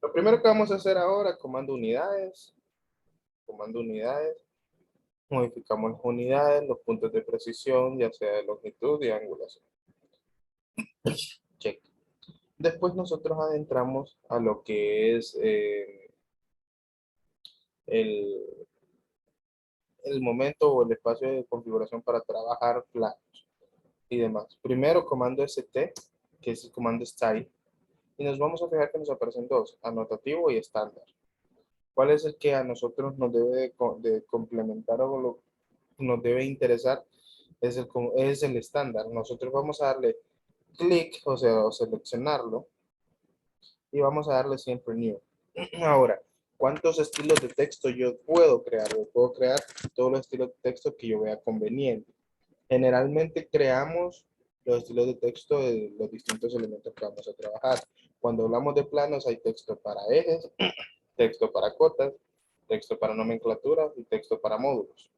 Lo primero que vamos a hacer ahora, comando unidades, modificamos las unidades, los puntos de precisión, ya sea de longitud y angulación. Check. Después nosotros adentramos a lo que es el, el momento o el espacio de configuración para trabajar planos y demás. Primero, comando ST, que es el comando style, y nos vamos a fijar que nos aparecen dos, anotativo y estándar. ¿Cuál es el que a nosotros nos debe de complementar o nos debe interesar? Es el estándar. Nosotros vamos a darle clic, o sea, o seleccionarlo, y vamos a darle siempre new. Ahora, ¿cuántos estilos de texto yo puedo crear? Yo puedo crear todos los estilos de texto que yo vea conveniente. Generalmente creamos los estilos de texto de los distintos elementos que vamos a trabajar. Cuando hablamos de planos, hay texto para ejes, texto para cotas, texto para nomenclatura y texto para módulos.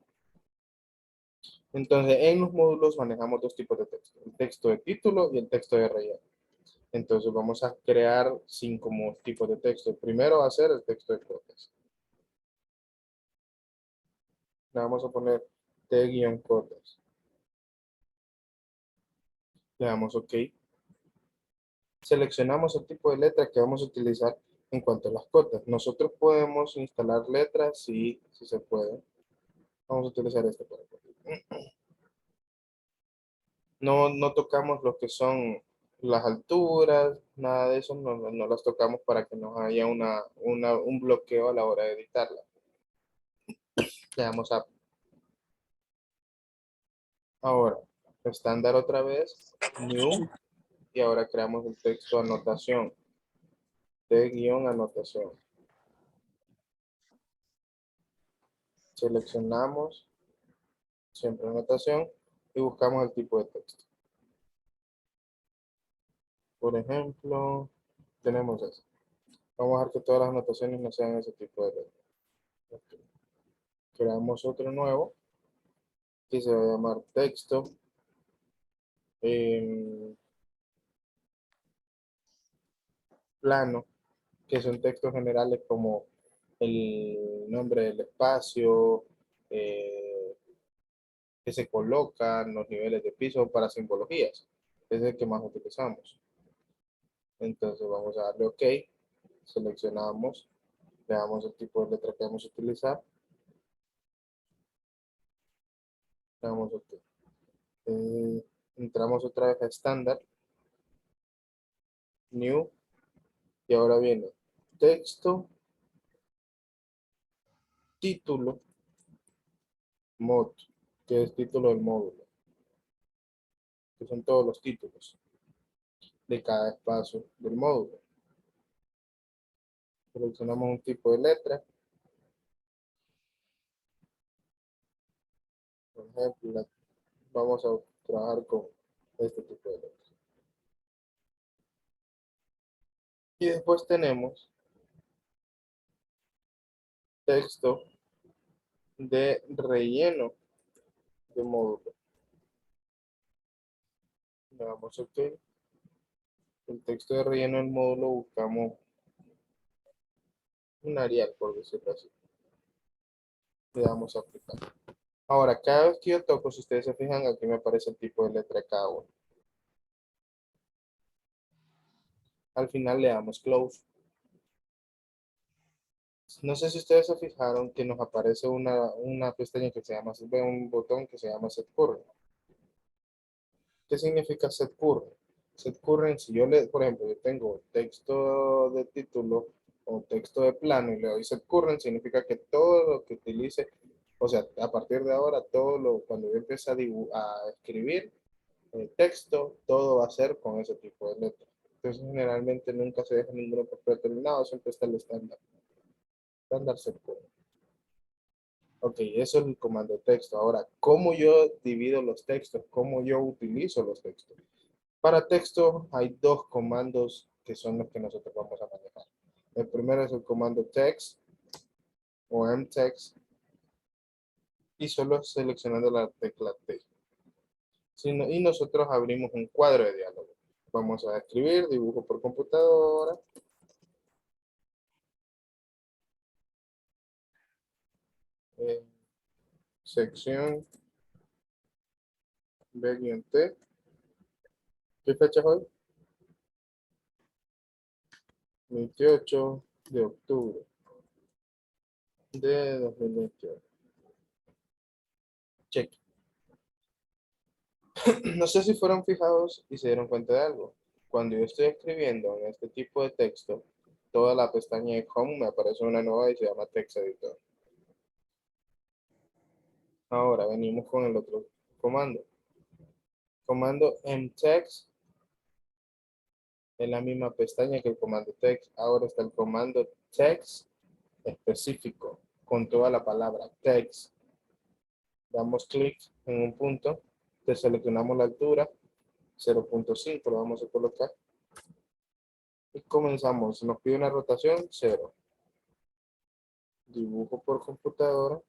Entonces, en los módulos manejamos dos tipos de texto, el texto de título y el texto de relleno. Entonces, vamos a crear 5 tipos de texto. Primero va a ser el texto de cotas. Le vamos a poner t-cotas. Le damos OK. Seleccionamos el tipo de letra que vamos a utilizar en cuanto a las cotas. Nosotros podemos instalar letras, sí, sí se puede. Vamos a utilizar este por ejemplo. No tocamos lo que son las alturas, nada de eso, no las tocamos para que no haya un bloqueo a la hora de editarla. Le damos a ahora, estándar otra vez, new, y ahora creamos el texto anotación, de guión anotación. Seleccionamos siempre anotación y buscamos el tipo de texto. Por ejemplo, tenemos eso. Vamos a ver que todas las anotaciones no sean ese tipo de letra. Ok. Creamos otro nuevo que se va a llamar texto. Plano, que son textos generales como el nombre del espacio, eh, que se colocan, los niveles de piso para simbologías. Es el que más utilizamos. Entonces vamos a darle OK, seleccionamos, le damos el tipo de letra que vamos a utilizar, le damos OK. Entramos otra vez a estándar, new, y ahora viene texto, título, mod, que es título del módulo, que son todos los títulos de cada espacio del módulo. Seleccionamos un tipo de letra, por ejemplo, vamos a trabajar con este tipo de letra. Y después tenemos texto de relleno de módulo. Le damos OK. El texto de relleno del módulo buscamos un Arial, por decirlo así. Le damos a aplicar. Ahora, cada vez que yo toco, si ustedes se fijan, aquí me aparece el tipo de letra de cada uno. Al final le damos close. No sé si ustedes se fijaron que nos aparece una pestaña que se llama, un botón que se llama Set Current. ¿Qué significa Set Current? Set Current, si yo por ejemplo, yo tengo texto de título o texto de plano y le doy Set Current, significa que todo lo que utilice, o sea, a partir de ahora, cuando yo empiece a escribir el texto, todo va a ser con ese tipo de letra. Entonces, generalmente nunca se deja ninguno por predeterminado, siempre está el estándar. Estándar Set Current. Ok, eso es el comando de texto. Ahora, ¿cómo yo divido los textos? ¿Cómo yo utilizo los textos? Para texto hay dos comandos que son los que nosotros vamos a manejar. El primero es el comando text o mtext y solo seleccionando la tecla T. Y nosotros abrimos un cuadro de diálogo. Vamos a escribir dibujo por computadora sección B-T. ¿Qué fecha es hoy? 28 de octubre de 2021. Check. No sé si fueron fijados y se dieron cuenta de algo. Cuando yo estoy escribiendo en este tipo de texto, toda la pestaña de Home me aparece una nueva y se llama Text Editor. Ahora venimos con el otro comando. Comando mtext en la misma pestaña que el comando text. Ahora está el comando text específico con toda la palabra text. Damos clic en un punto, seleccionamos la altura, 0.5 lo vamos a colocar y comenzamos. Nos pide una rotación 0. Dibujo por computadora.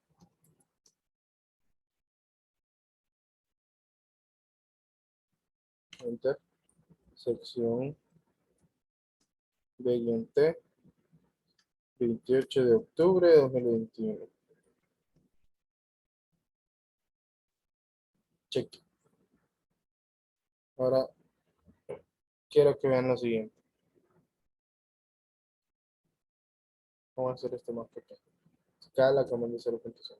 Enter. Sección B-T. 28 de octubre de 2021. Check. Ahora quiero que vean lo siguiente. Vamos a hacer esto más pequeño. Escala comando 0.5.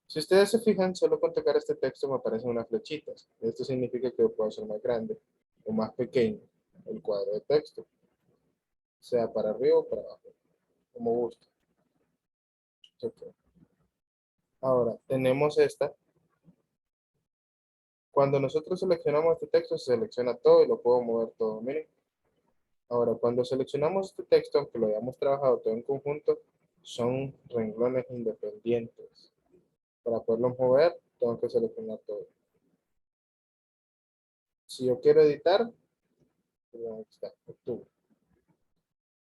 Si ustedes se fijan, solo con tocar este texto me aparecen unas flechitas. Esto significa que puedo hacer más grande o más pequeño el cuadro de texto, sea para arriba o para abajo, como guste. Okay. Ahora, tenemos esta. Cuando nosotros seleccionamos este texto, se selecciona todo y lo puedo mover todo. Miren. Ahora, cuando seleccionamos este texto, aunque lo hayamos trabajado todo en conjunto, son renglones independientes. Para poderlos mover, tengo que seleccionar todo. Si yo quiero editar, aquí está, octubre.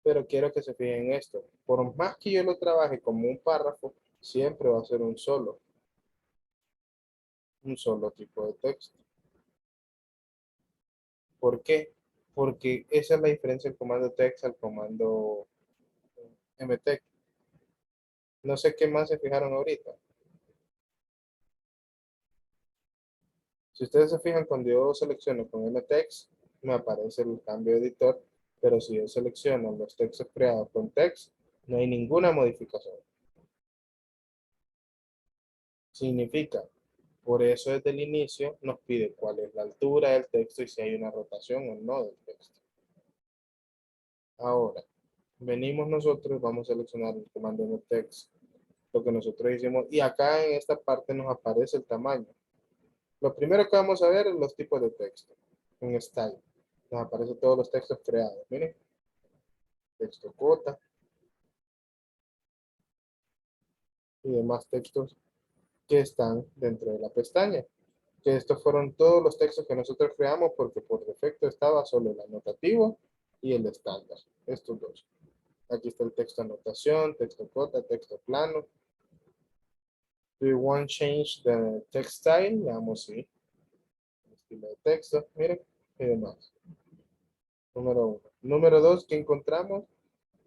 Pero quiero que se fijen en esto. Por más que yo lo trabaje como un párrafo, siempre va a ser un solo tipo de texto. ¿Por qué? Porque esa es la diferencia del comando text al comando mtext. No sé qué más se fijaron ahorita. Si ustedes se fijan, cuando yo selecciono con mtext, me aparece el cambio de editor, pero si yo selecciono los textos creados con text, no hay ninguna modificación. Significa, por eso desde el inicio nos pide cuál es la altura del texto y si hay una rotación o no del texto. Ahora, venimos nosotros, vamos a seleccionar el comando mtext, lo que nosotros hicimos, y acá en esta parte nos aparece el tamaño. Lo primero que vamos a ver es los tipos de texto. En style, nos aparecen todos los textos creados. Miren, texto cuota y demás textos que están dentro de la pestaña. Que estos fueron todos los textos que nosotros creamos porque por defecto estaba solo el anotativo y el estándar. Estos dos. Aquí está el texto anotación, texto cuota, texto plano. Do you want change the text style? Le damos sí. Estilo de texto, miren, y demás. Número 1. Número 2, ¿qué encontramos?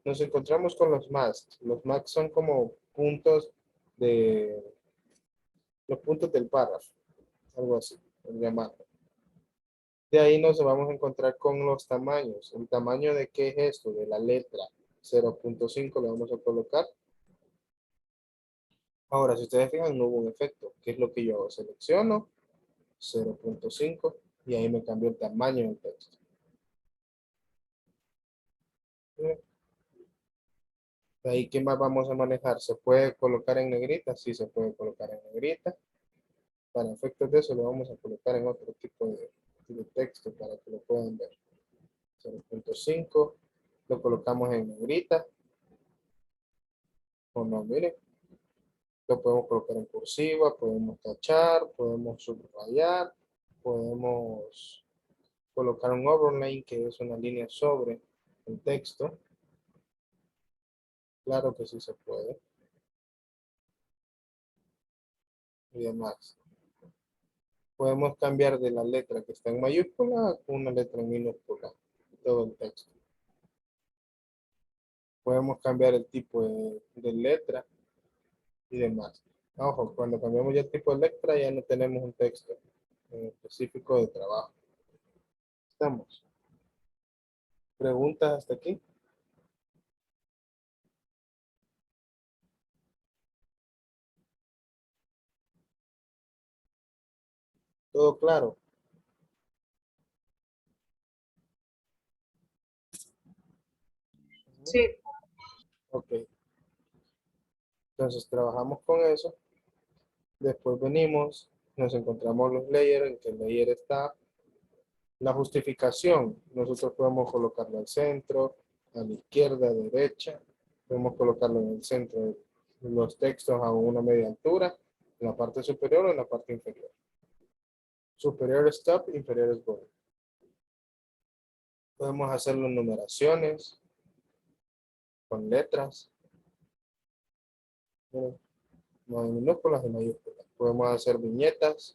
Nos encontramos con los masks. Los masks son como puntos de los puntos del párrafo, algo así, el llamado. De ahí nos vamos a encontrar con los tamaños. ¿El tamaño de qué es esto? De la letra 0.5 le vamos a colocar. Ahora, si ustedes fijan, no hubo un efecto. ¿Qué es lo que yo hago? Selecciono 0.5 y ahí me cambió el tamaño del texto. De ahí, ¿qué más vamos a manejar? ¿Se puede colocar en negrita? Sí, se puede colocar en negrita. Para efectos de eso, lo vamos a colocar en otro tipo de texto para que lo puedan ver. 0.5, lo colocamos en negrita. O no, miren, lo podemos colocar en cursiva, podemos tachar, podemos subrayar, podemos colocar un overlay, que es una línea sobre el texto. Claro que sí se puede. Y demás. Podemos cambiar de la letra que está en mayúscula a una letra en minúscula. Todo el texto. Podemos cambiar el tipo de letra y demás. Ojo, cuando cambiamos ya el tipo de letra ya no tenemos un texto específico de trabajo. Estamos. ¿Preguntas hasta aquí? ¿Todo claro? Ujú. Sí. Ok. Entonces trabajamos con eso. Después venimos, nos encontramos los layers, en que el layer está la justificación. Nosotros podemos colocarlo al centro, a la izquierda, a la derecha. Podemos colocarlo en el centro de los textos a una media altura, en la parte superior o en la parte inferior. Superior es top, inferior es bottom. Podemos hacerlo en numeraciones, con letras, no en minúsculas y mayúsculas. Podemos hacer viñetas,